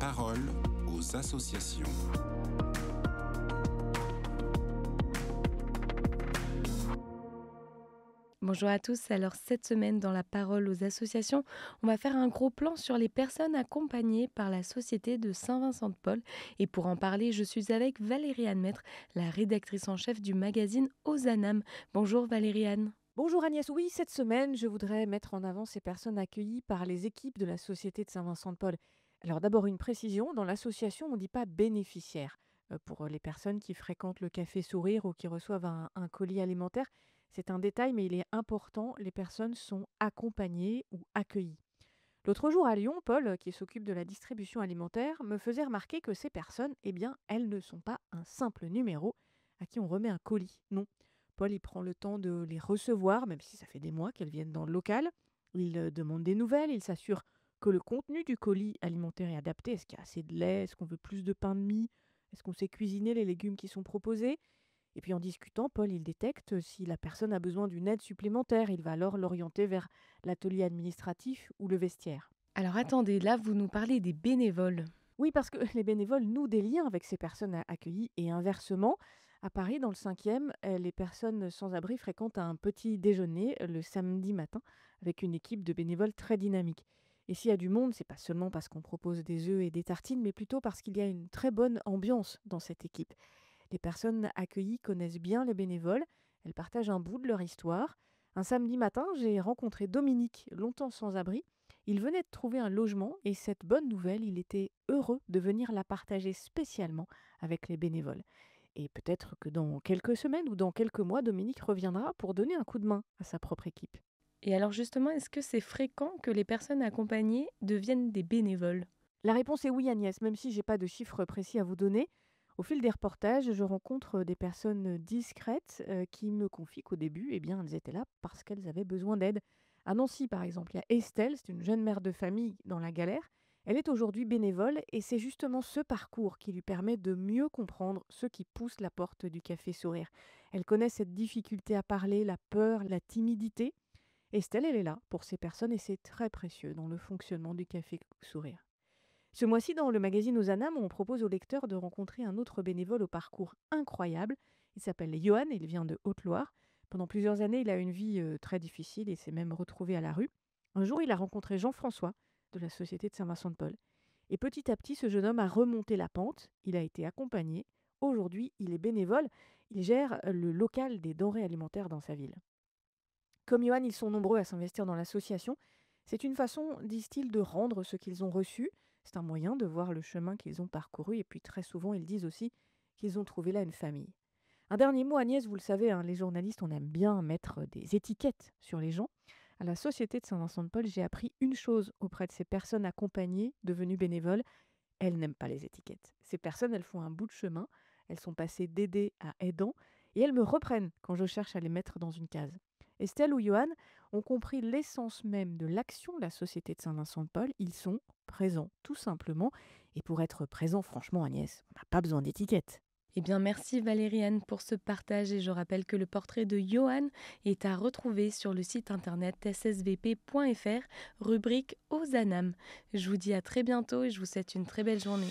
parole aux associations. Bonjour à tous, alors cette semaine dans la parole aux associations, on va faire un gros plan sur les personnes accompagnées par la Société de Saint-Vincent-de-Paul. Et pour en parler, je suis avec Valérie-Anne Maître, la rédactrice en chef du magazine Ozanam. Bonjour Valérie-Anne. Bonjour Agnès, oui, cette semaine, je voudrais mettre en avant ces personnes accueillies par les équipes de la Société de Saint-Vincent-de-Paul. Alors d'abord une précision, dans l'association, on ne dit pas bénéficiaire. Pour les personnes qui fréquentent le Café Sourire ou qui reçoivent un colis alimentaire, c'est un détail, mais il est important, les personnes sont accompagnées ou accueillies. L'autre jour à Lyon, Paul, qui s'occupe de la distribution alimentaire, me faisait remarquer que ces personnes, eh bien, elles ne sont pas un simple numéro à qui on remet un colis. Non. Paul, il prend le temps de les recevoir, même si ça fait des mois qu'elles viennent dans le local. Il demande des nouvelles, il s'assure que le contenu du colis alimentaire est adapté. Est-ce qu'il y a assez de lait? Est-ce qu'on veut plus de pain de mie? Est-ce qu'on sait cuisiner les légumes qui sont proposés? Et puis en discutant, Paul, il détecte si la personne a besoin d'une aide supplémentaire. Il va alors l'orienter vers l'atelier administratif ou le vestiaire. Alors attendez, là vous nous parlez des bénévoles. Oui, parce que les bénévoles nouent des liens avec ces personnes accueillies et inversement. À Paris, dans le 5e, les personnes sans abri fréquentent un petit déjeuner le samedi matin avec une équipe de bénévoles très dynamique. Et s'il y a du monde, c'est pas seulement parce qu'on propose des œufs et des tartines, mais plutôt parce qu'il y a une très bonne ambiance dans cette équipe. Les personnes accueillies connaissent bien les bénévoles, elles partagent un bout de leur histoire. Un samedi matin, j'ai rencontré Dominique, longtemps sans abri. Il venait de trouver un logement et cette bonne nouvelle, il était heureux de venir la partager spécialement avec les bénévoles. Et peut-être que dans quelques semaines ou dans quelques mois, Dominique reviendra pour donner un coup de main à sa propre équipe. Et alors justement, est-ce que c'est fréquent que les personnes accompagnées deviennent des bénévoles? La réponse est oui Agnès, même si j'ai pas de chiffres précis à vous donner. Au fil des reportages, je rencontre des personnes discrètes qui me confient qu'au début, eh bien, elles étaient là parce qu'elles avaient besoin d'aide. À Nancy, par exemple, il y a Estelle, c'est une jeune mère de famille dans la galère. Elle est aujourd'hui bénévole et c'est justement ce parcours qui lui permet de mieux comprendre ce qui pousse la porte du Café Sourire. Elle connaît cette difficulté à parler, la peur, la timidité. Estelle, elle est là pour ces personnes et c'est très précieux dans le fonctionnement du Café Sourire. Ce mois-ci, dans le magazine Ozanam, on propose aux lecteurs de rencontrer un autre bénévole au parcours incroyable. Il s'appelle Johan, il vient de Haute-Loire. Pendant plusieurs années, il a une vie très difficile et s'est même retrouvé à la rue. Un jour, il a rencontré Jean-François de la Société de Saint-Vincent-de-Paul. Et petit à petit, ce jeune homme a remonté la pente. Il a été accompagné. Aujourd'hui, il est bénévole. Il gère le local des denrées alimentaires dans sa ville. Comme Johan, ils sont nombreux à s'investir dans l'association. C'est une façon, disent-ils, de rendre ce qu'ils ont reçu. C'est un moyen de voir le chemin qu'ils ont parcouru. Et puis très souvent, ils disent aussi qu'ils ont trouvé là une famille. Un dernier mot, Agnès, vous le savez, hein, les journalistes, on aime bien mettre des étiquettes sur les gens. À la Société de Saint-Vincent-de-Paul, j'ai appris une chose auprès de ces personnes accompagnées, devenues bénévoles. Elles n'aiment pas les étiquettes. Ces personnes, elles font un bout de chemin. Elles sont passées d'aidées à aidants. Et elles me reprennent quand je cherche à les mettre dans une case. Estelle ou Johan ont compris l'essence même de l'action de la Société de Saint-Vincent-de-Paul. Ils sont présents, tout simplement. Et pour être présent, franchement, Agnès, on n'a pas besoin d'étiquette. Eh bien, merci Valérie-Anne pour ce partage et je rappelle que le portrait de Johan est à retrouver sur le site internet ssvp.fr, rubrique Ozanam. Je vous dis à très bientôt et je vous souhaite une très belle journée.